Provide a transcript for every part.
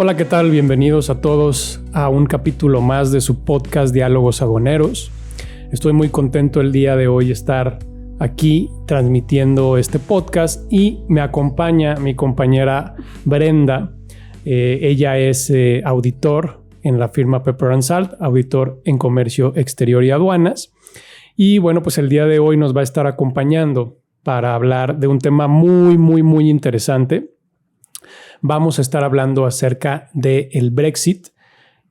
Hola, ¿qué tal? Bienvenidos a todos a un capítulo más de su podcast Diálogos Agoneros. Estoy muy contento el día de hoy estar aquí transmitiendo este podcast y me acompaña mi compañera Brenda. Ella es auditor en la firma Pepper & Salt, auditor en comercio exterior y aduanas. Y bueno, pues el día de hoy nos va a estar acompañando para hablar de un tema muy interesante. Vamos a estar hablando acerca del Brexit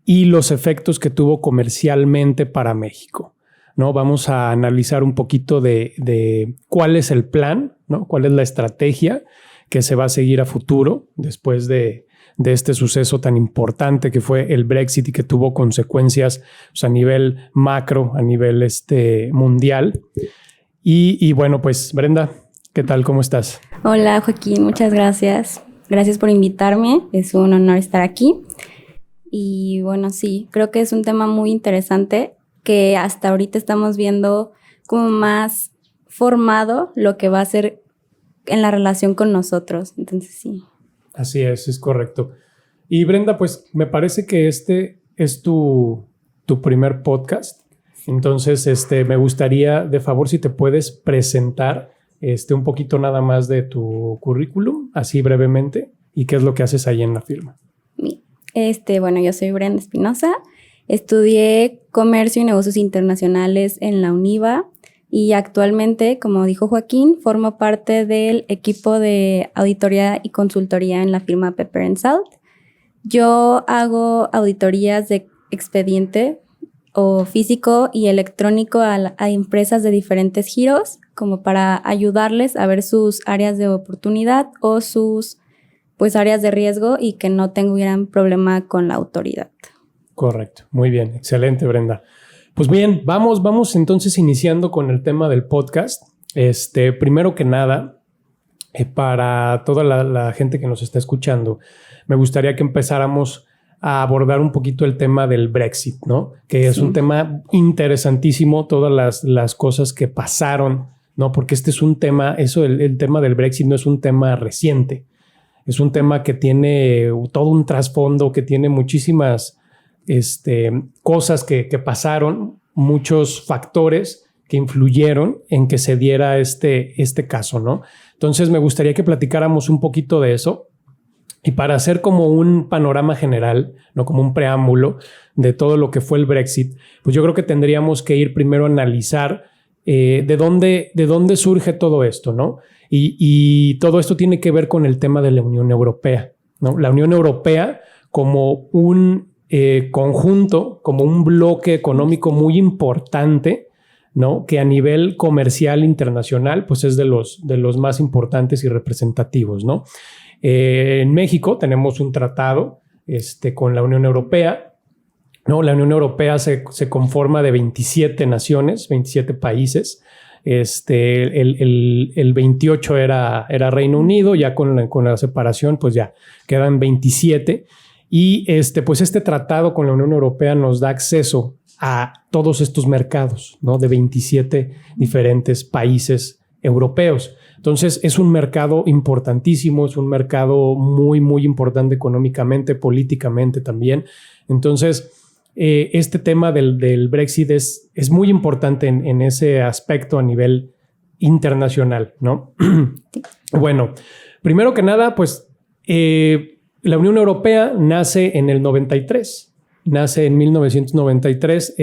y los efectos que tuvo comercialmente para México, ¿no? Vamos a analizar un poquito de cuál es el plan, ¿no? Cuál es la estrategia que se va a seguir a futuro después de este suceso tan importante que fue el Brexit y que tuvo consecuencias, pues, a nivel macro, a nivel mundial. Y bueno, pues Brenda, ¿qué tal? ¿Cómo estás? Hola Joaquín, muchas gracias. Gracias por invitarme, es un honor estar aquí. Y bueno, sí, creo que es un tema muy interesante que hasta ahorita estamos viendo como más formado lo que va a ser en la relación con nosotros. Entonces sí. Así es correcto. Y Brenda, pues me parece que este es tu primer podcast. Entonces, me gustaría, de favor, si te puedes presentar un poquito nada más de tu currículum, así brevemente, y qué es lo que haces ahí en la firma. Bueno, yo soy Brenda Espinosa, estudié Comercio y Negocios Internacionales en la UNIVA y actualmente, como dijo Joaquín, formo parte del equipo de auditoría y consultoría en la firma Pepper & Salt. Yo hago auditorías de expediente o físico y electrónico a empresas de diferentes giros, como para ayudarles a ver sus áreas de oportunidad o sus áreas de riesgo y que no tuvieran problema con la autoridad. Correcto, muy bien, excelente Brenda. Pues bien, vamos entonces iniciando con el tema del podcast. Primero que nada, para toda la gente que nos está escuchando, me gustaría que empezáramos a abordar un poquito el tema del Brexit, ¿no? Que es un tema interesantísimo, todas las cosas que pasaron, ¿no? Porque este es un tema, el tema del Brexit no es un tema reciente, es un tema que tiene todo un trasfondo, que tiene muchísimas cosas que pasaron, muchos factores que influyeron en que se diera este caso, ¿no? Entonces me gustaría que platicáramos un poquito de eso. Y para hacer como un panorama general, no como un preámbulo de todo lo que fue el Brexit, pues yo creo que tendríamos que ir primero a analizar de dónde surge todo esto, ¿no? Y todo esto tiene que ver con el tema de la Unión Europea, ¿no? La Unión Europea como un conjunto, como un bloque económico muy importante, ¿no? Que a nivel comercial internacional, pues es de los más importantes y representativos, ¿no? En México tenemos un tratado con la Unión Europea, ¿no? La Unión Europea se conforma de 27 naciones, 27 países. El 28 era Reino Unido, ya con la separación pues ya quedan 27. Y pues este tratado con la Unión Europea nos da acceso a todos estos mercados, ¿no? De 27 diferentes países europeos. Entonces es un mercado importantísimo, es un mercado muy importante económicamente, políticamente también. Entonces este tema del Brexit es muy importante en ese aspecto a nivel internacional, ¿no? Bueno, primero que nada, pues la Unión Europea nace en el 93, nace en 1993,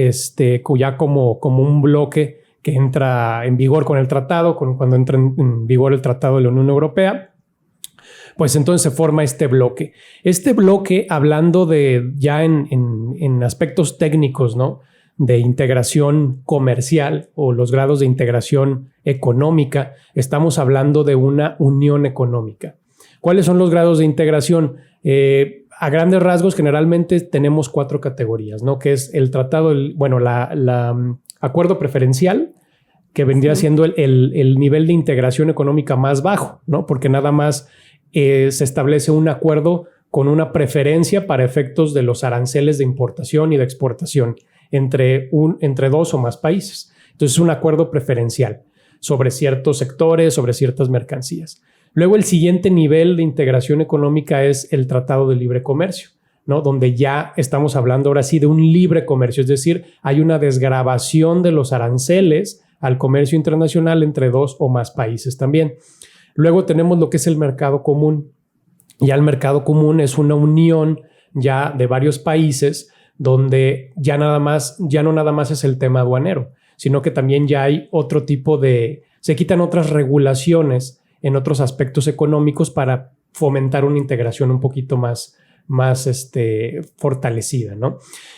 ya como un bloque que entra en vigor con el tratado, cuando entra en vigor el tratado de la Unión Europea, pues entonces se forma este bloque. Este bloque, hablando de ya en aspectos técnicos, ¿no? De integración comercial o los grados de integración económica, estamos hablando de una unión económica. ¿Cuáles son los grados de integración? A grandes rasgos, generalmente tenemos 4 categorías, ¿no? Que es el tratado, acuerdo preferencial, que vendría siendo el nivel de integración económica más bajo, ¿no? Porque nada más se establece un acuerdo con una preferencia para efectos de los aranceles de importación y de exportación entre 2 o más países. Entonces es un acuerdo preferencial sobre ciertos sectores, sobre ciertas mercancías. Luego el siguiente nivel de integración económica es el Tratado de Libre Comercio, ¿no? Donde ya estamos hablando ahora sí de un libre comercio, es decir, hay una desgravación de los aranceles al comercio internacional entre 2 o más países también. Luego tenemos lo que es el mercado común. Ya el mercado común es una unión ya de varios países donde ya no nada más es el tema aduanero, sino que también ya hay otro tipo se quitan otras regulaciones en otros aspectos económicos para fomentar una integración un poquito más fortalecida, ¿no?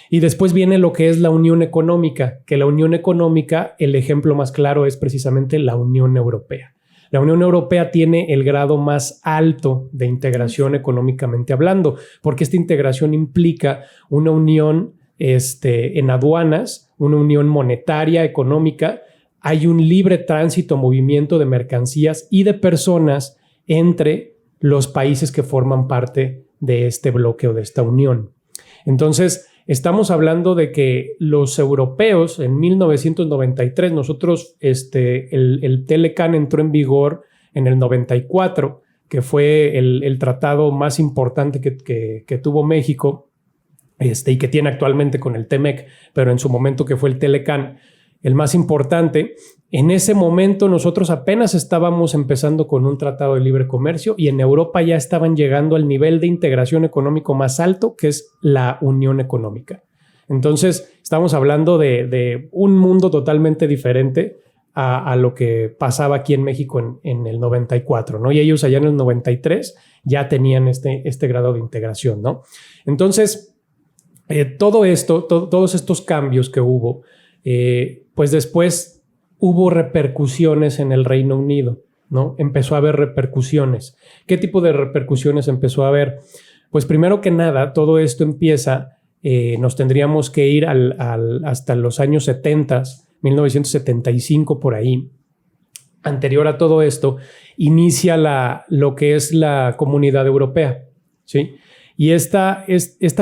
Y después viene lo que es la Unión Económica, que la Unión Económica, el ejemplo más claro es precisamente la Unión Europea. La Unión Europea tiene el grado más alto de integración económicamente hablando, porque esta integración implica una unión en aduanas, una unión monetaria, económica. Hay un libre tránsito, movimiento de mercancías y de personas entre los países que forman parte de este bloque o de esta unión. Entonces, estamos hablando de que los europeos en 1993, nosotros, el Telecan entró en vigor en el 94, que fue el tratado más importante que tuvo México, y que tiene actualmente con el TEMEC, pero en su momento que fue el Telecan, el más importante. En ese momento nosotros apenas estábamos empezando con un tratado de libre comercio y en Europa ya estaban llegando al nivel de integración económico más alto, que es la Unión Económica. Entonces estamos hablando de un mundo totalmente diferente a lo que pasaba aquí en México en el 94, ¿no? Y ellos allá en el 93 ya tenían este grado de integración, ¿no? Entonces, todos estos cambios que hubo, pues después hubo repercusiones en el Reino Unido, ¿no? Empezó a haber repercusiones. ¿Qué tipo de repercusiones empezó a haber? Pues primero que nada, todo esto empieza, nos tendríamos que ir hasta los años 70, 1975 por ahí. Anterior a todo esto, inicia lo que es la Comunidad Europea, ¿sí? Y esta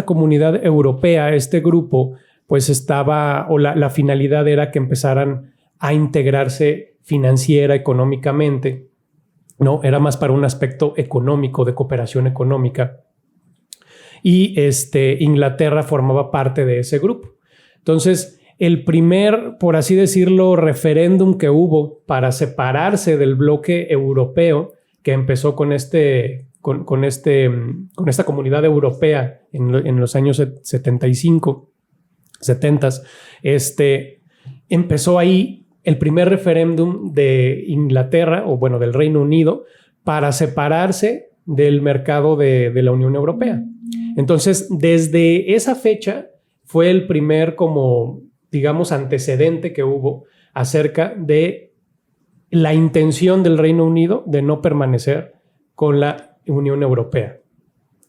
Comunidad Europea, este grupo, pues la finalidad era que empezaran a integrarse financiera, económicamente, ¿no? Era más para un aspecto económico, de cooperación económica. Y Inglaterra formaba parte de ese grupo. Entonces, el primer, por así decirlo, referéndum que hubo para separarse del bloque europeo, que empezó con esta Comunidad Europea en los años 75, 70, empezó ahí el primer referéndum de Inglaterra, o bueno, del Reino Unido, para separarse del mercado de la Unión Europea. Entonces, desde esa fecha fue el primer, como digamos, antecedente que hubo acerca de la intención del Reino Unido de no permanecer con la Unión Europea.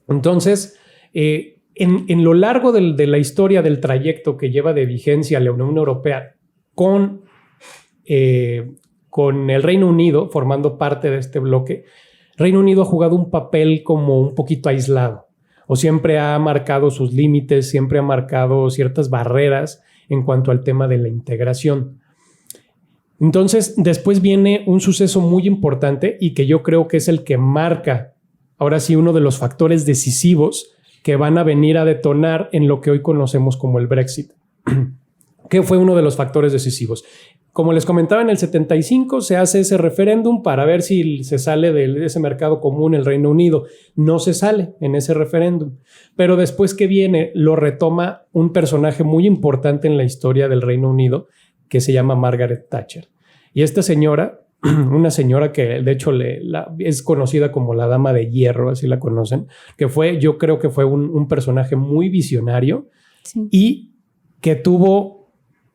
Entonces, en lo largo de la historia del trayecto que lleva de vigencia la Unión Europea con el Reino Unido formando parte de este bloque, Reino Unido ha jugado un papel como un poquito aislado, o siempre ha marcado sus límites, siempre ha marcado ciertas barreras en cuanto al tema de la integración. Entonces, después viene un suceso muy importante y que yo creo que es el que marca, ahora sí, uno de los factores decisivos que van a venir a detonar en lo que hoy conocemos como el Brexit. ¿Qué fue uno de los factores decisivos? Como les comentaba, en el 75 se hace ese referéndum para ver si se sale de ese mercado común el Reino Unido. No se sale en ese referéndum. Pero después que viene, lo retoma un personaje muy importante en la historia del Reino Unido que se llama Margaret Thatcher. Y esta señora, una señora que de hecho es conocida como la Dama de Hierro, así la conocen, yo creo que fue un personaje muy visionario, sí, y que tuvo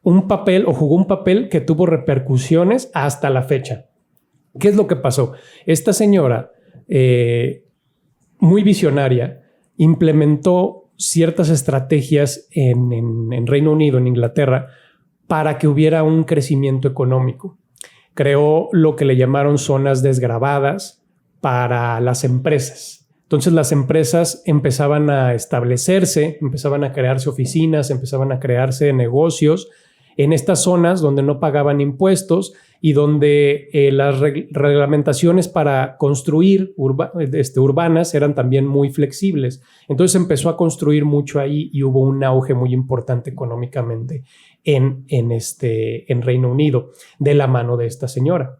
un papel o jugó un papel que tuvo repercusiones hasta la fecha. ¿Qué es lo que pasó? Esta señora, muy visionaria, implementó ciertas estrategias en Reino Unido, en Inglaterra, para que hubiera un crecimiento económico. Creó lo que le llamaron zonas desgravadas para las empresas. Entonces las empresas empezaban a establecerse, empezaban a crearse oficinas, empezaban a crearse negocios en estas zonas donde no pagaban impuestos y donde las reglamentaciones para construir urbanas eran también muy flexibles. Entonces empezó a construir mucho ahí y hubo un auge muy importante económicamente en Reino Unido de la mano de esta señora.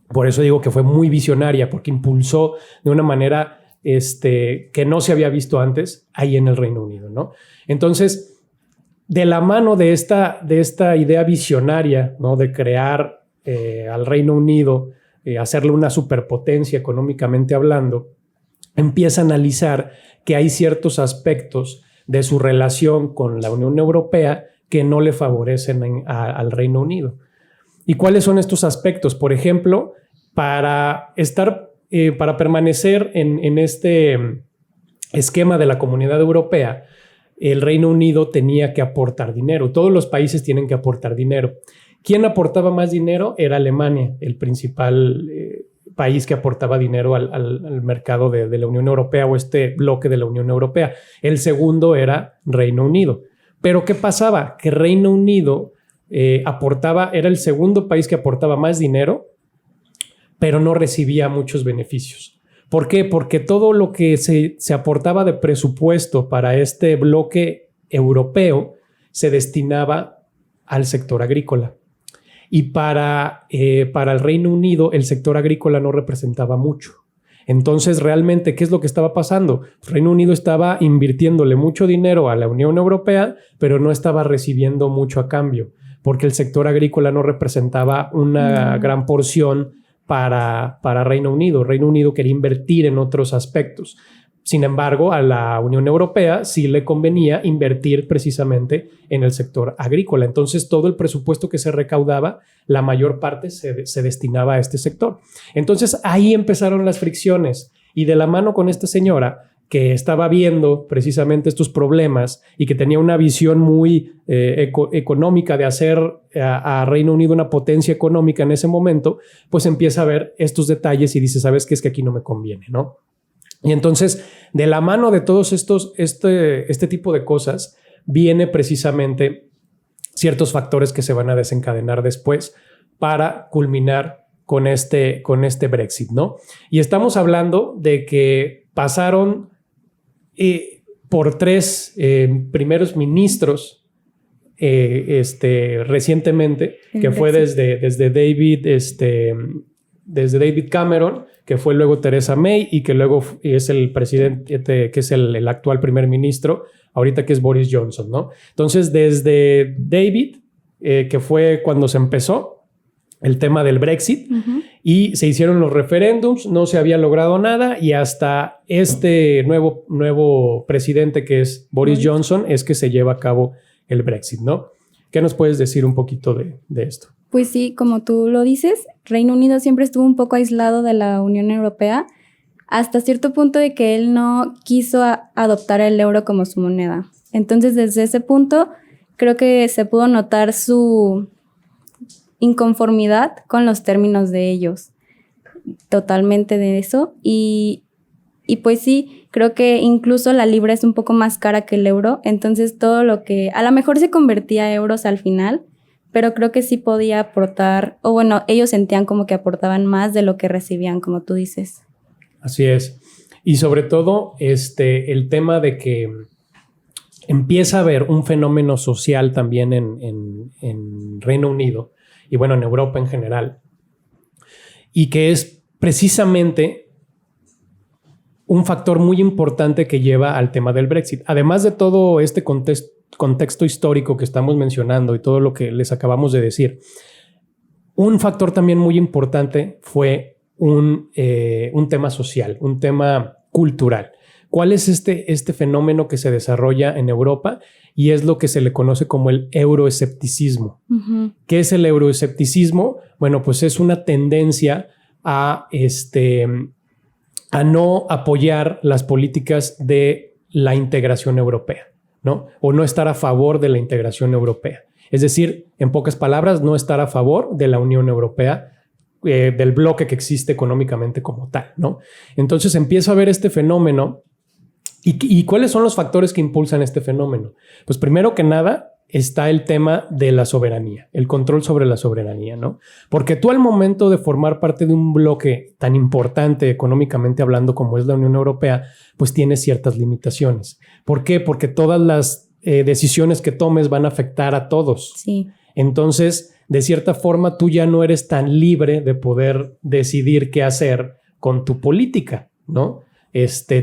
Por eso digo que fue muy visionaria, porque impulsó de una manera que no se había visto antes ahí en el Reino Unido, ¿no? Entonces, de la mano de esta idea visionaria, ¿no? De crear al Reino Unido, hacerle una superpotencia económicamente hablando, empieza a analizar que hay ciertos aspectos de su relación con la Unión Europea que no le favorecen al Reino Unido. ¿Y cuáles son estos aspectos? Por ejemplo, para permanecer en este esquema de la Comunidad Europea, el Reino Unido tenía que aportar dinero. Todos los países tienen que aportar dinero. ¿Quién aportaba más dinero? Era Alemania, el principal país que aportaba dinero al mercado de la Unión Europea o este bloque de la Unión Europea. El segundo era Reino Unido. Pero ¿qué pasaba? Que Reino Unido era el segundo país que aportaba más dinero, pero no recibía muchos beneficios. ¿Por qué? Porque todo lo que se aportaba de presupuesto para este bloque europeo se destinaba al sector agrícola. Y para el Reino Unido el sector agrícola no representaba mucho. Entonces, realmente, ¿qué es lo que estaba pasando? El Reino Unido estaba invirtiéndole mucho dinero a la Unión Europea, pero no estaba recibiendo mucho a cambio, porque el sector agrícola no representaba una gran porción para Reino Unido. Reino Unido quería invertir en otros aspectos. Sin embargo, a la Unión Europea sí le convenía invertir precisamente en el sector agrícola. Entonces, todo el presupuesto que se recaudaba, la mayor parte se destinaba a este sector. Entonces, ahí empezaron las fricciones. Y de la mano con esta señora que estaba viendo precisamente estos problemas y que tenía una visión muy económica de hacer a Reino Unido una potencia económica en ese momento, pues empieza a ver estos detalles y dice, ¿sabes qué? Es que aquí no me conviene, ¿no? Y entonces, de la mano de todos este tipo de cosas, viene precisamente ciertos factores que se van a desencadenar después para culminar con este Brexit, ¿no? Y estamos hablando de que pasaron por 3 primeros ministros recientemente, que fue desde David Cameron, que fue luego Theresa May y que luego es el presidente, que es el actual primer ministro, ahorita que es Boris Johnson, ¿no? Entonces, desde David, que fue cuando se empezó el tema del Brexit, y se hicieron los referéndums, no se había logrado nada, y hasta este nuevo presidente, que es Boris Johnson, es que se lleva a cabo el Brexit, ¿no? ¿Qué nos puedes decir un poquito de esto? Pues sí, como tú lo dices, Reino Unido siempre estuvo un poco aislado de la Unión Europea, hasta cierto punto de que él no quiso adoptar el euro como su moneda. Entonces, desde ese punto, creo que se pudo notar su inconformidad con los términos de ellos, totalmente de eso, y pues sí, creo que incluso la libra es un poco más cara que el euro, entonces todo lo que a lo mejor se convertía a euros al final, pero creo que sí podía aportar, o bueno, ellos sentían como que aportaban más de lo que recibían, como tú dices. Así es, y sobre todo el tema de que empieza a haber un fenómeno social también en Reino Unido, y bueno, en Europa en general, y que es precisamente un factor muy importante que lleva al tema del Brexit. Además de todo este contexto histórico que estamos mencionando y todo lo que les acabamos de decir, un factor también muy importante fue un tema social, un tema cultural. ¿Cuál es este fenómeno que se desarrolla en Europa? Y es lo que se le conoce como el euroescepticismo. ¿Qué es el euroescepticismo? Bueno, pues es una tendencia a no apoyar las políticas de la integración europea, ¿no? O no estar a favor de la integración europea. Es decir, en pocas palabras, no estar a favor de la Unión Europea, del bloque que existe económicamente como tal, ¿no? Entonces empieza a ver este fenómeno. ¿Y cuáles son los factores que impulsan este fenómeno? Pues primero que nada, está el tema de la soberanía, el control sobre la soberanía, ¿no? Porque tú al momento de formar parte de un bloque tan importante económicamente hablando como es la Unión Europea, pues tienes ciertas limitaciones. ¿Por qué? Porque todas las decisiones que tomes van a afectar a todos. Sí. Entonces, de cierta forma, tú ya no eres tan libre de poder decidir qué hacer con tu política, ¿no?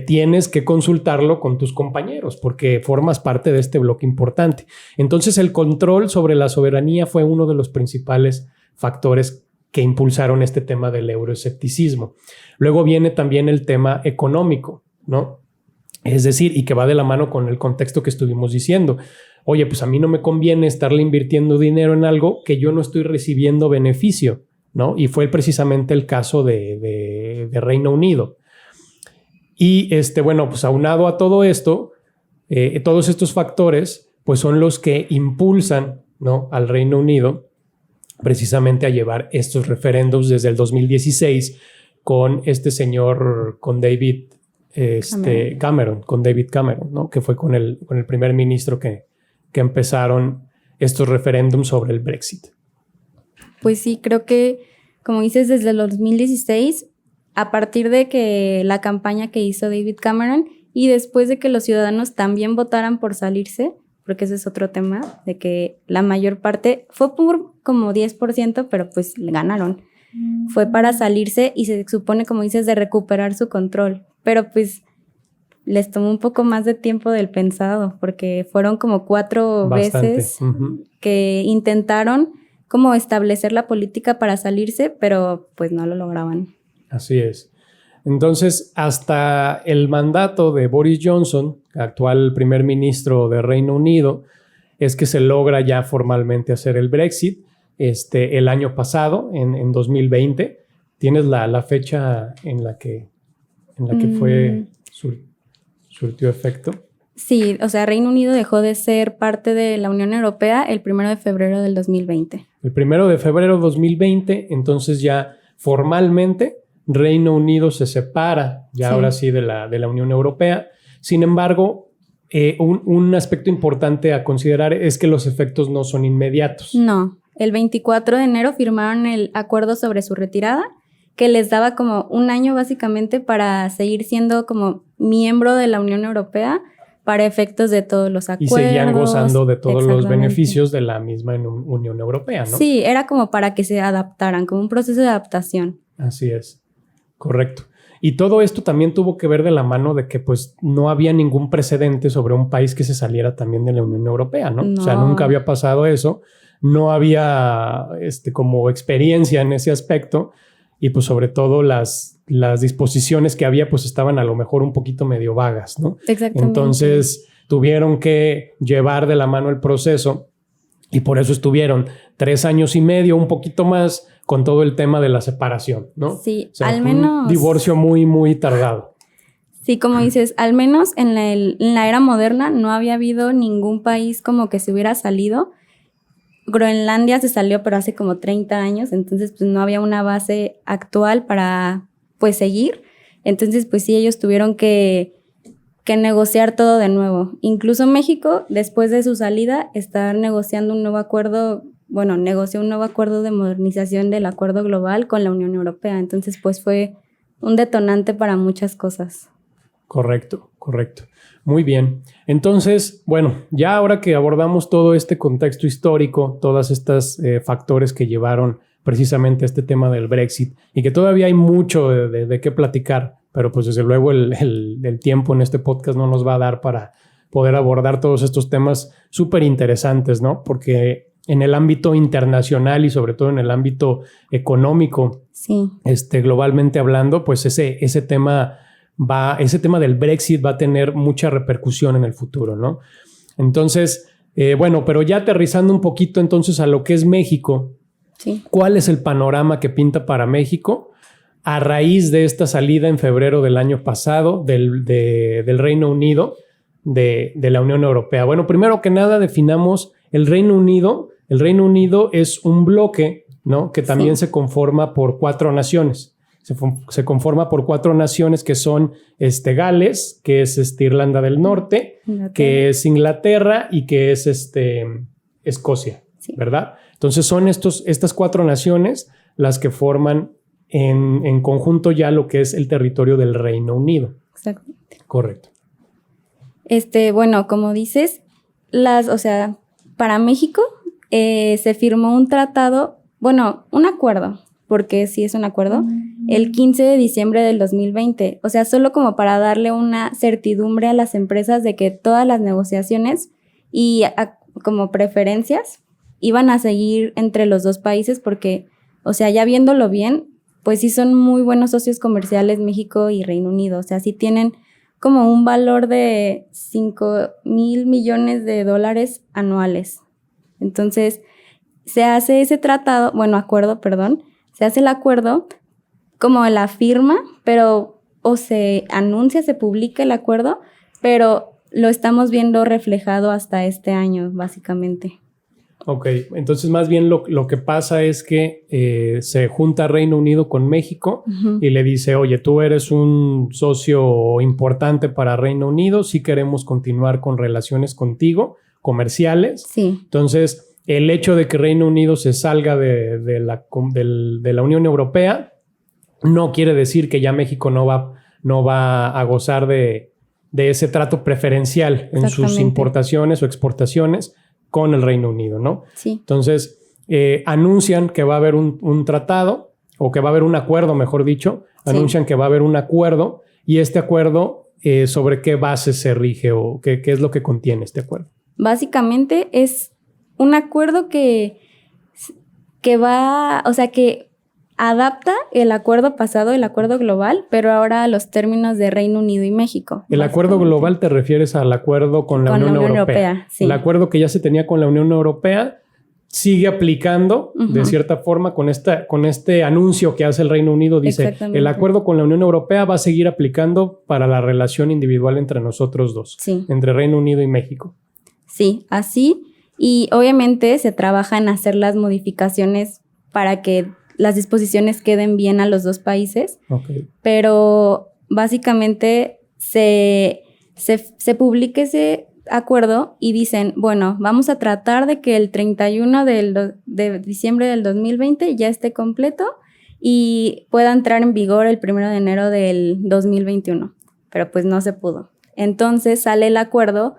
Tienes que consultarlo con tus compañeros porque formas parte de este bloque importante. Entonces, el control sobre la soberanía fue uno de los principales factores que impulsaron este tema del euroescepticismo. Luego viene también el tema económico, ¿no? Es decir, y que va de la mano con el contexto que estuvimos diciendo. Oye, pues a mí no me conviene estarle invirtiendo dinero en algo que yo no estoy recibiendo beneficio, ¿no? Y fue precisamente el caso de Reino Unido. Y bueno, pues aunado a todo esto, todos estos factores, pues son los que impulsan, ¿no?, al Reino Unido precisamente a llevar estos referéndums desde el 2016 con este señor, con David Cameron, ¿no?, que fue con el primer ministro que empezaron estos referéndums sobre el Brexit. Pues sí, creo que, como dices, desde el 2016, a partir de que la campaña que hizo David Cameron y después de que los ciudadanos también votaran por salirse, porque ese es otro tema, de que la mayor parte fue por como 10%, pero pues ganaron. Fue para salirse y se supone, como dices, de recuperar su control. Pero pues les tomó un poco más de tiempo del pensado, porque fueron como 4 veces que intentaron como establecer la política para salirse, pero pues no lo lograban. Así es. Entonces, hasta el mandato de Boris Johnson, actual primer ministro de Reino Unido, es que se logra ya formalmente hacer el Brexit. El año pasado, en 2020, ¿tienes la fecha en la que fue surtió efecto? Sí, o sea, Reino Unido dejó de ser parte de la Unión Europea el 1 de febrero del 2020. El 1 de febrero de 2020, entonces ya formalmente Reino Unido se separa ya ahora sí de la Unión Europea. Sin embargo, un aspecto importante a considerar es que los efectos no son inmediatos. No, el 24 de enero firmaron el acuerdo sobre su retirada, que les daba como un año básicamente para seguir siendo como miembro de la Unión Europea para efectos de todos los acuerdos. Y seguían gozando de todos los beneficios de la misma Unión Europea, ¿no? Sí, era como para que se adaptaran, como un proceso de adaptación. Así es, correcto. Y todo esto también tuvo que ver de la mano de que pues no había ningún precedente sobre un país que se saliera también de la Unión Europea, ¿no? O sea, nunca había pasado eso, no había como experiencia en ese aspecto y pues sobre todo las disposiciones que había pues estaban a lo mejor un poquito medio vagas, ¿no? Exactamente. Entonces tuvieron que llevar de la mano el proceso y por eso estuvieron 3 años y medio, un poquito más, con todo el tema de la separación, ¿no? Sí, o sea, al menos... un divorcio muy, muy tardado. Sí, como dices, al menos en la era moderna no había habido ningún país como que se hubiera salido. Groenlandia se salió, pero hace como 30 años, entonces pues no había una base actual para pues seguir. Entonces pues sí, ellos tuvieron que negociar todo de nuevo. Incluso México, después de su salida, está negociando un nuevo acuerdo, negoció un nuevo acuerdo de modernización del acuerdo global con la Unión Europea. Entonces pues fue un detonante para muchas cosas. Correcto, correcto. Muy bien. Entonces, bueno, ya ahora que abordamos todo este contexto histórico, todas estas factores que llevaron precisamente a este tema del Brexit y que todavía hay mucho de qué platicar, pero pues desde luego el tiempo en este podcast no nos va a dar para poder abordar todos estos temas súper interesantes, ¿no? Porque en el ámbito internacional y sobre todo en el ámbito económico, sí, globalmente hablando, pues ese tema del Brexit va a tener mucha repercusión en el futuro, ¿no? Entonces, pero ya aterrizando un poquito entonces a lo que es México, sí. ¿Cuál es el panorama que pinta para México a raíz de esta salida en febrero del año pasado del Reino Unido de la Unión Europea? Bueno, primero que nada definamos el Reino Unido. El Reino Unido es un bloque, ¿no?, que también se conforma por 4 naciones. Se conforma por 4 naciones que son Gales, que es Irlanda del Norte, que es Inglaterra y que es Escocia, Sí. ¿verdad? Entonces son estas 4 naciones las que forman en conjunto ya lo que es el territorio del Reino Unido. Exactamente. Correcto. Bueno, como dices, para México se firmó un tratado, un acuerdo, porque sí es un acuerdo, el 15 de diciembre del 2020. O sea, solo como para darle una certidumbre a las empresas de que todas las negociaciones y como preferencias iban a seguir entre los dos países porque, o sea, ya viéndolo bien, pues sí son muy buenos socios comerciales México y Reino Unido. O sea, sí tienen como un valor de 5,000 millones de dólares anuales. Entonces, se hace ese se hace el acuerdo como la firma, pero o se anuncia, se publica el acuerdo, pero lo estamos viendo reflejado hasta este año, básicamente. Ok, entonces más bien lo que pasa es que se junta Reino Unido con México y le dice, oye, tú eres un socio importante para Reino Unido, sí queremos continuar con relaciones contigo, comerciales. Sí. Entonces, el hecho de que Reino Unido se salga de la Unión Europea no quiere decir que ya México no va a gozar de ese trato preferencial en sus importaciones o exportaciones con el Reino Unido, ¿no? Sí. Entonces, anuncian que va a haber un tratado, o que va a haber un acuerdo, mejor dicho. Anuncian que va a haber un acuerdo, y este acuerdo, ¿sobre qué base se rige o qué es lo que contiene este acuerdo? Básicamente es un acuerdo que adapta el acuerdo pasado, el acuerdo global, pero ahora a los términos de Reino Unido y México. El acuerdo global te refieres al acuerdo con la Unión Europea. Sí. El acuerdo que ya se tenía con la Unión Europea sigue aplicando de cierta forma con este anuncio que hace el Reino Unido. Dice, el acuerdo con la Unión Europea va a seguir aplicando para la relación individual entre nosotros dos, entre Reino Unido y México. Sí, así. Y obviamente se trabaja en hacer las modificaciones para que las disposiciones queden bien a los dos países. Okay. Pero básicamente se publica ese acuerdo y dicen, bueno, vamos a tratar de que el 31 de diciembre del 2020 ya esté completo y pueda entrar en vigor el 1 de enero del 2021. Pero pues no se pudo. Entonces sale el acuerdo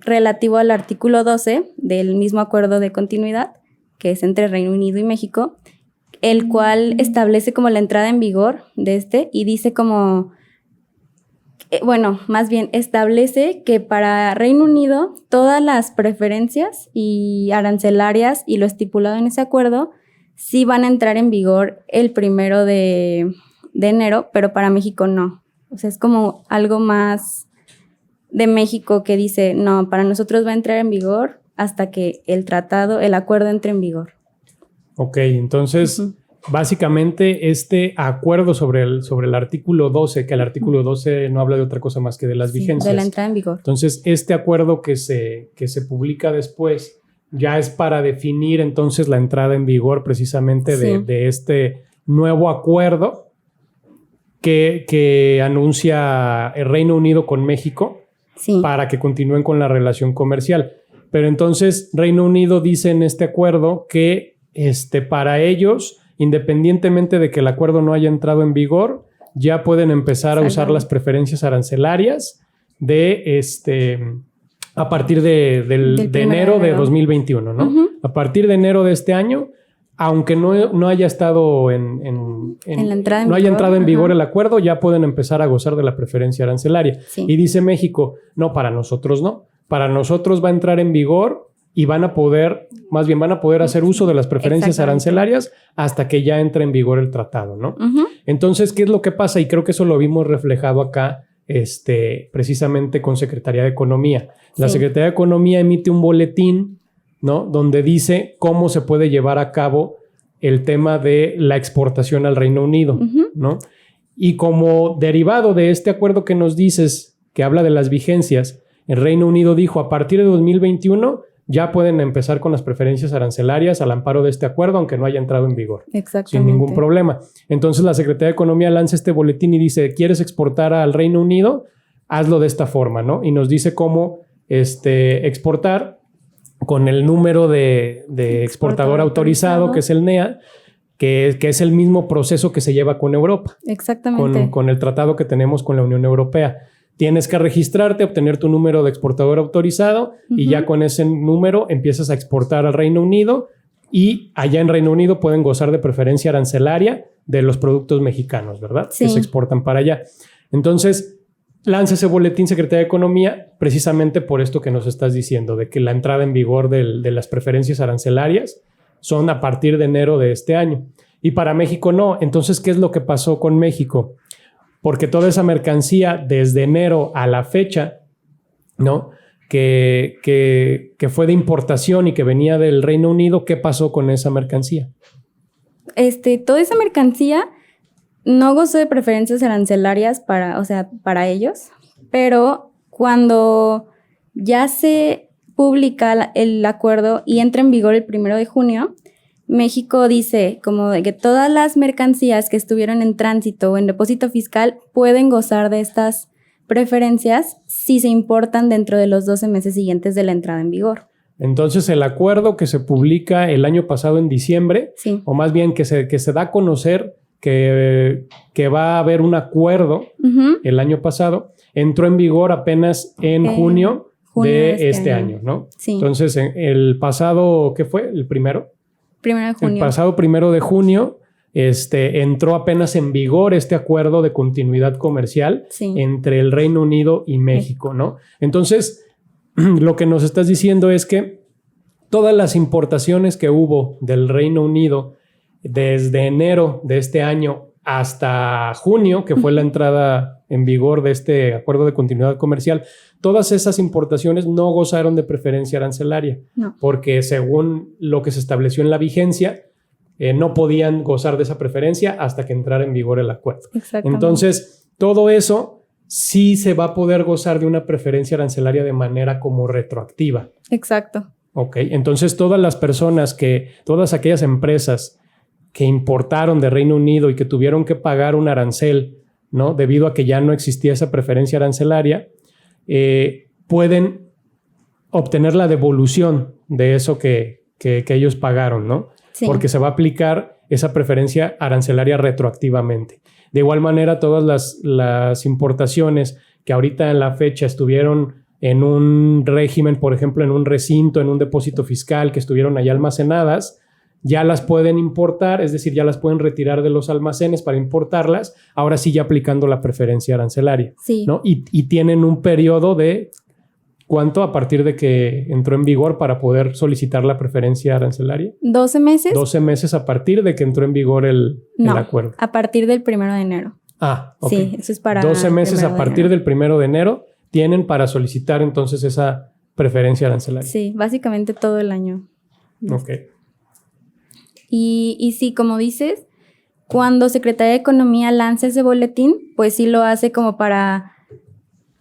relativo al artículo 12 del mismo acuerdo de continuidad, que es entre Reino Unido y México, el cual establece como la entrada en vigor de y dice como, establece que para Reino Unido todas las preferencias y arancelarias y lo estipulado en ese acuerdo sí van a entrar en vigor el 1 de enero, pero para México no. O sea, es como algo más de México que dice, no, para nosotros va a entrar en vigor hasta que el acuerdo entre en vigor. Ok, entonces, básicamente este acuerdo sobre el artículo 12, que el artículo 12 no habla de otra cosa más que de las vigencias. De la entrada en vigor. Entonces, este acuerdo que se publica después ya es para definir entonces la entrada en vigor precisamente de este nuevo acuerdo que anuncia el Reino Unido con México para que continúen con la relación comercial. Pero entonces Reino Unido dice en este acuerdo que para ellos, independientemente de que el acuerdo no haya entrado en vigor, ya pueden empezar a usar las preferencias arancelarias a partir de enero de 2021, ¿no? A partir de enero de este año, aunque no haya estado no haya entrado en vigor el acuerdo, ya pueden empezar a gozar de la preferencia arancelaria. Y dice México, no, para nosotros no. Para nosotros va a entrar en vigor y van a poder hacer uso de las preferencias arancelarias hasta que ya entre en vigor el tratado, ¿no? Entonces, ¿qué es lo que pasa? Y creo que eso lo vimos reflejado acá, precisamente con Secretaría de Economía. La Secretaría de Economía emite un boletín, ¿no? Donde dice cómo se puede llevar a cabo el tema de la exportación al Reino Unido, ¿no? Y como derivado de este acuerdo que nos dices, que habla de las vigencias, el Reino Unido dijo, a partir de 2021 ya pueden empezar con las preferencias arancelarias al amparo de este acuerdo, aunque no haya entrado en vigor. Exactamente. Sin ningún problema. Entonces la Secretaría de Economía lanza este boletín y dice, ¿quieres exportar al Reino Unido? Hazlo de esta forma, ¿no? Y nos dice cómo exportar con el número de exportador autorizado, que es el NEA, que es el mismo proceso que se lleva con Europa. Exactamente. Con el tratado que tenemos con la Unión Europea. Tienes que registrarte, obtener tu número de exportador autorizado y ya con ese número empiezas a exportar al Reino Unido y allá en Reino Unido pueden gozar de preferencia arancelaria de los productos mexicanos, ¿verdad? Sí. Que se exportan para allá. Entonces, lanza ese boletín Secretaría de Economía precisamente por esto que nos estás diciendo, de que la entrada en vigor de las preferencias arancelarias son a partir de enero de este año. Y para México no. Entonces, ¿qué es lo que pasó con México? Porque toda esa mercancía desde enero a la fecha, ¿no? Que fue de importación y que venía del Reino Unido, ¿qué pasó con esa mercancía? Toda esa mercancía no gozó de preferencias arancelarias para ellos, pero cuando ya se publica el acuerdo y entra en vigor el 1 de junio, México dice como de que todas las mercancías que estuvieron en tránsito o en depósito fiscal pueden gozar de estas preferencias si se importan dentro de los 12 meses siguientes de la entrada en vigor. Entonces, el acuerdo que se publica el año pasado en diciembre, sí. o más bien que se da a conocer que va a haber un acuerdo el año pasado, entró en vigor apenas en junio de este año, ¿no? Sí. Entonces, el pasado, ¿qué fue? ¿El primero? 1 de junio. El pasado 1 de junio entró apenas en vigor este acuerdo de continuidad comercial entre el Reino Unido y México, ¿no? Entonces, lo que nos estás diciendo es que todas las importaciones que hubo del Reino Unido desde enero de este año hasta junio, que fue la entrada en vigor de este acuerdo de continuidad comercial, todas esas importaciones no gozaron de preferencia arancelaria, porque según lo que se estableció en la vigencia, no podían gozar de esa preferencia hasta que entrara en vigor el acuerdo. Entonces, todo eso sí se va a poder gozar de una preferencia arancelaria de manera como retroactiva. Exacto. Ok, entonces todas aquellas empresas que importaron de Reino Unido y que tuvieron que pagar un arancel, ¿no? Debido a que ya no existía esa preferencia arancelaria, pueden obtener la devolución de eso que ellos pagaron, ¿no? Sí. Porque se va a aplicar esa preferencia arancelaria retroactivamente. De igual manera, todas las importaciones que ahorita en la fecha estuvieron en un régimen, por ejemplo, en un recinto, en un depósito fiscal, que estuvieron allá almacenadas, ya las pueden importar, es decir, ya las pueden retirar de los almacenes para importarlas, ahora sí ya aplicando la preferencia arancelaria, ¿no? Y tienen un periodo de ¿cuánto a partir de que entró en vigor para poder solicitar la preferencia arancelaria? 12 meses. 12 meses a partir de que entró en vigor el acuerdo. A partir del 1 de enero. Ah, ok. Sí, eso es para 12 meses a partir del 1 de enero tienen para solicitar entonces esa preferencia arancelaria. Sí, básicamente todo el año. Ok. Y sí, como dices, cuando Secretaría de Economía lanza ese boletín, pues sí lo hace como para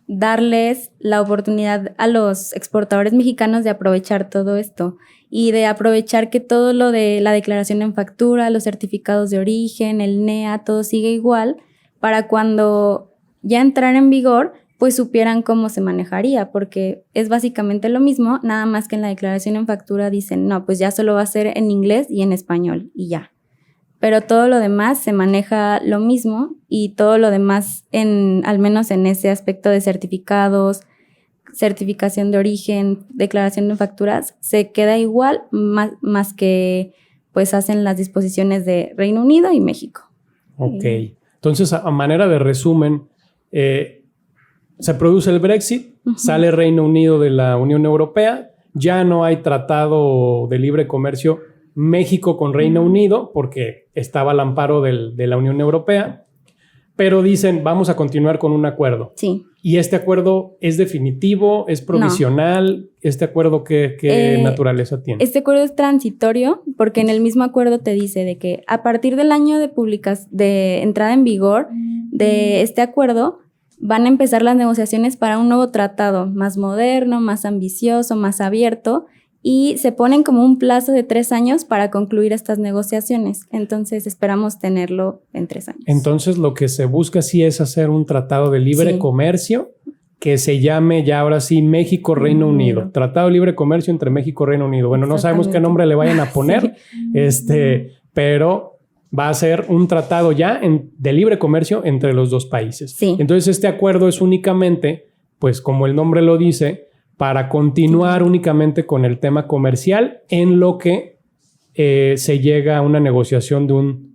darles la oportunidad a los exportadores mexicanos de aprovechar todo esto y de aprovechar que todo lo de la declaración en factura, los certificados de origen, el NEA, todo sigue igual, para cuando ya entrara en vigor, pues supieran cómo se manejaría, porque es básicamente lo mismo, nada más que en la declaración en factura dicen, no, pues ya solo va a ser en inglés y en español y ya. Pero todo lo demás se maneja lo mismo y todo lo demás, al menos en ese aspecto de certificados, certificación de origen, declaración de facturas, se queda igual, más que pues hacen las disposiciones de Reino Unido y México. Ok, entonces a manera de resumen, se produce el Brexit, sale Reino Unido de la Unión Europea, ya no hay tratado de libre comercio México con Reino Unido porque estaba al amparo de la Unión Europea, pero dicen vamos a continuar con un acuerdo. Sí. ¿Y este acuerdo es definitivo, es provisional? No. ¿Este acuerdo qué naturaleza tiene? Este acuerdo es transitorio porque en el mismo acuerdo te dice de que a partir del año de entrada en vigor de este acuerdo van a empezar las negociaciones para un nuevo tratado más moderno, más ambicioso, más abierto, y se ponen como un plazo de 3 años para concluir estas negociaciones. Entonces esperamos tenerlo en 3 años. Entonces lo que se busca sí es hacer un tratado de libre comercio que se llame ya ahora sí México-Reino Unido. Tratado de Libre Comercio entre México y Reino Unido. Bueno, no sabemos qué nombre le vayan a poner, pero va a ser un tratado ya de libre comercio entre los dos países. Sí. Entonces, este acuerdo es únicamente, pues como el nombre lo dice, para continuar únicamente con el tema comercial en lo que se llega a una negociación de un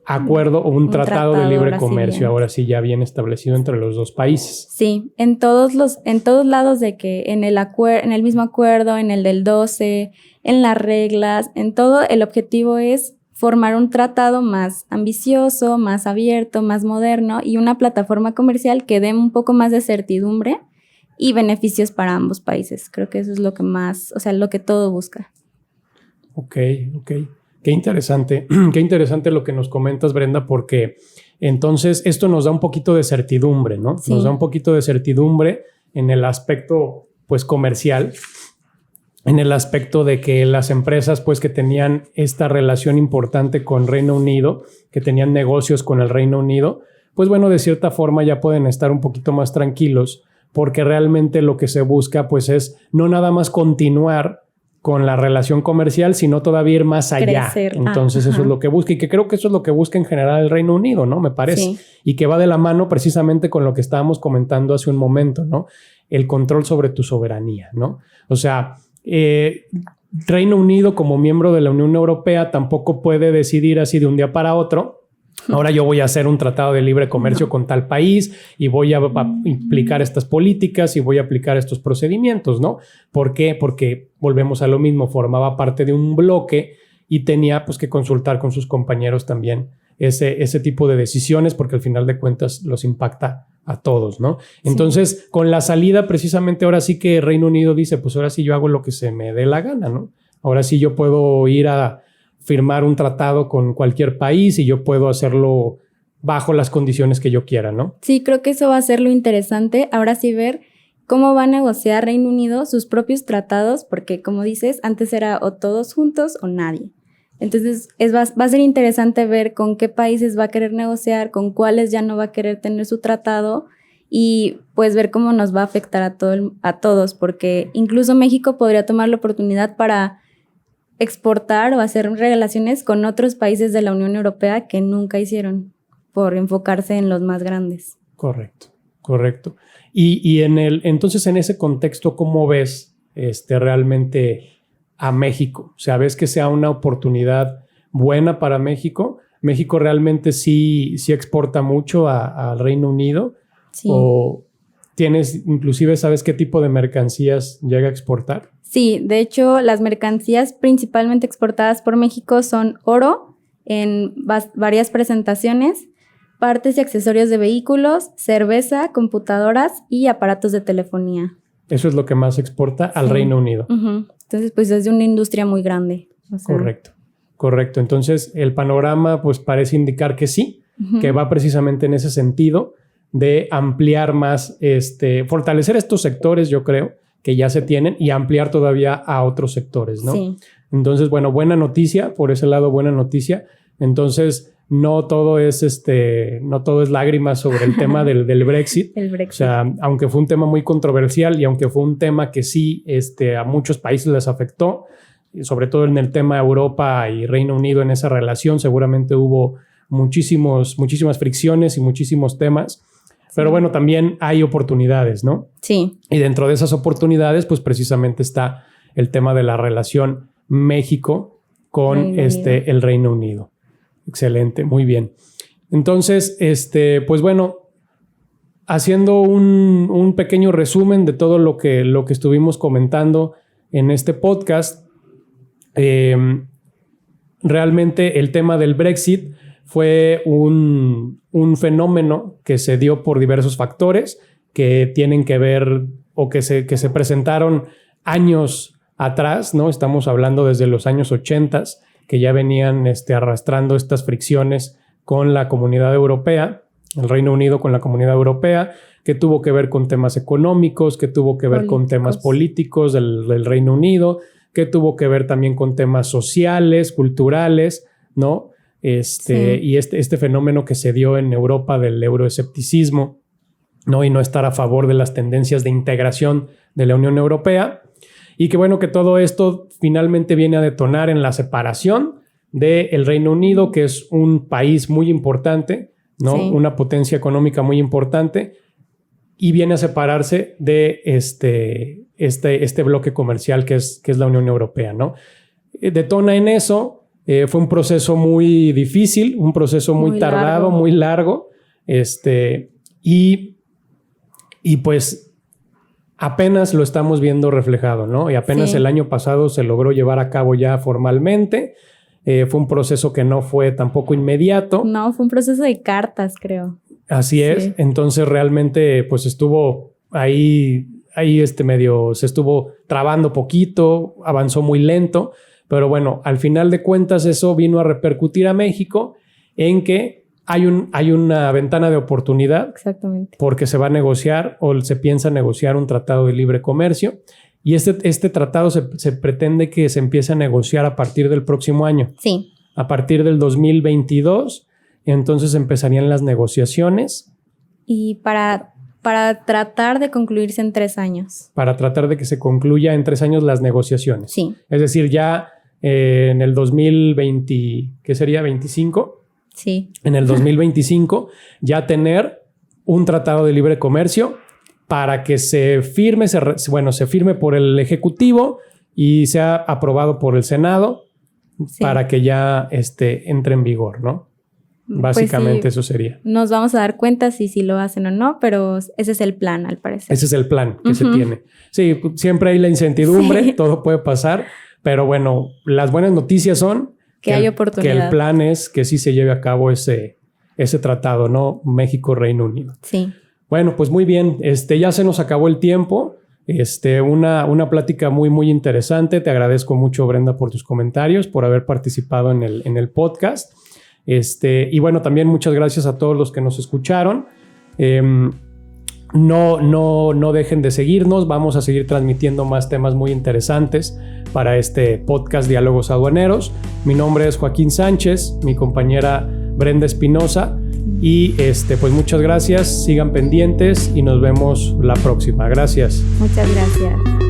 acuerdo o un tratado de libre comercio, ahora sí ya bien establecido entre los dos países. Sí, en todos lados de que en el mismo acuerdo, en el del 12, en las reglas, en todo el objetivo es formar un tratado más ambicioso, más abierto, más moderno y una plataforma comercial que dé un poco más de certidumbre y beneficios para ambos países. Creo que eso es lo que más, o sea, lo que todo busca. Ok. Qué interesante lo que nos comentas, Brenda, porque entonces esto nos da un poquito de certidumbre, ¿no? Sí. Nos da un poquito de certidumbre en el aspecto, pues, comercial, en el aspecto de que las empresas, pues, que tenían esta relación importante con Reino Unido, que tenían negocios con el Reino Unido, pues, bueno, de cierta forma ya pueden estar un poquito más tranquilos, porque realmente lo que se busca, pues, es no nada más continuar con la relación comercial, sino todavía ir más allá. Crecer. Entonces eso es lo que busca y que creo que eso es lo que busca en general el Reino Unido, ¿no? Me parece. Sí. Y que va de la mano precisamente con lo que estábamos comentando hace un momento, ¿no? El control sobre tu soberanía, ¿no? O sea, Reino Unido como miembro de la Unión Europea tampoco puede decidir así de un día para otro. Ahora yo voy a hacer un tratado de libre comercio con tal país y voy a aplicar estas políticas y voy a aplicar estos procedimientos, ¿no? ¿Por qué? Porque volvemos a lo mismo, formaba parte de un bloque y tenía pues que consultar con sus compañeros también ese tipo de decisiones porque al final de cuentas los impacta a todos, ¿no? Entonces, sí. Con la salida precisamente ahora sí que Reino Unido dice, pues ahora sí yo hago lo que se me dé la gana, ¿no? Ahora sí yo puedo ir a firmar un tratado con cualquier país y yo puedo hacerlo bajo las condiciones que yo quiera, ¿no? Sí, creo que eso va a ser lo interesante. Ahora sí ver cómo va a negociar Reino Unido sus propios tratados, porque como dices, antes era o todos juntos o nadie. Entonces va a ser interesante ver con qué países va a querer negociar, con cuáles ya no va a querer tener su tratado y pues ver cómo nos va a afectar a todos, porque incluso México podría tomar la oportunidad para exportar o hacer relaciones con otros países de la Unión Europea que nunca hicieron por enfocarse en los más grandes. Correcto. Y entonces en ese contexto, ¿cómo ves realmente a México? O sea, ¿ves que sea una oportunidad buena para México? ¿México realmente sí exporta mucho al Reino Unido? Sí. ¿O inclusive sabes qué tipo de mercancías llega a exportar? Sí, de hecho, las mercancías principalmente exportadas por México son oro en varias presentaciones, partes y accesorios de vehículos, cerveza, computadoras y aparatos de telefonía. Eso es lo que más exporta al Reino Unido. Uh-huh. Entonces, pues es de una industria muy grande. O sea. Correcto. Entonces, el panorama pues parece indicar que sí, uh-huh. Que va precisamente en ese sentido de ampliar más, fortalecer estos sectores, yo creo, que ya se tienen y ampliar todavía a otros sectores, ¿no? Sí. Entonces, bueno, buena noticia, por ese lado, buena noticia. Entonces, no todo es lágrimas sobre el tema del Brexit. El Brexit. O sea, aunque fue un tema muy controversial y aunque fue un tema que sí a muchos países les afectó, sobre todo en el tema Europa y Reino Unido en esa relación, seguramente hubo muchísimas fricciones y muchísimos temas. Pero bueno, también hay oportunidades, ¿no? Sí. Y dentro de esas oportunidades, pues precisamente está el tema de la relación México con el Reino Unido. Excelente, muy bien. Entonces, pues bueno, haciendo un pequeño resumen de todo lo que estuvimos comentando en este podcast, realmente el tema del Brexit fue un fenómeno que se dio por diversos factores que tienen que ver o que se presentaron años atrás, ¿no? Estamos hablando desde los años 80, que ya venían arrastrando estas fricciones con la comunidad europea, el Reino Unido con la comunidad europea, que tuvo que ver con temas económicos, que tuvo que ver con temas políticos del Reino Unido, que tuvo que ver también con temas sociales, culturales, ¿no? Sí. Y este fenómeno que se dio en Europa del euroescepticismo, ¿no? Y no estar a favor de las tendencias de integración de la Unión Europea. Y que bueno, que todo esto finalmente viene a detonar en la separación del Reino Unido, que es un país muy importante, ¿no? Sí. Una potencia económica muy importante, y viene a separarse de este bloque comercial que es la Unión Europea, ¿no? Detona en eso. Fue un proceso muy difícil, un proceso muy tardado, muy largo, y pues apenas lo estamos viendo reflejado, ¿no? Y apenas el año pasado se logró llevar a cabo ya formalmente. Fue un proceso que no fue tampoco inmediato. No, fue un proceso de cartas, creo. Así es. Entonces realmente pues estuvo ahí medio se estuvo trabando poquito, avanzó muy lento, pero bueno, al final de cuentas eso vino a repercutir a México en que hay una ventana de oportunidad. Exactamente. Porque se va a negociar o se piensa negociar un tratado de libre comercio, y este tratado se pretende que se empiece a negociar a partir del próximo año. Sí. A partir del 2022, entonces empezarían las negociaciones. Y para tratar de concluirse en 3 años. Para tratar de que se concluya en 3 años las negociaciones. Sí. Es decir, ya en el 2020, ¿qué sería? ¿25? Sí. En el 2025 ya tener un tratado de libre comercio para que se firme por el Ejecutivo y sea aprobado por el Senado, para que ya entre en vigor, ¿no? Básicamente pues sí, eso sería. Nos vamos a dar cuenta si lo hacen o no, pero ese es el plan, al parecer. Ese es el plan que se tiene. Sí, siempre hay la incertidumbre, todo puede pasar, pero bueno, las buenas noticias son que hay oportunidad. Que el plan es que sí se lleve a cabo ese tratado, ¿no? México-Reino Unido. Sí. Bueno, pues muy bien. Ya se nos acabó el tiempo. Una plática muy, muy interesante. Te agradezco mucho, Brenda, por tus comentarios, por haber participado en el podcast. Y bueno, también muchas gracias a todos los que nos escucharon. No dejen de seguirnos. Vamos a seguir transmitiendo más temas muy interesantes para este podcast Diálogos Aduaneros. Mi nombre es Joaquín Sánchez, mi compañera Brenda Espinosa, y pues muchas gracias, sigan pendientes y nos vemos la próxima. Gracias. Muchas gracias.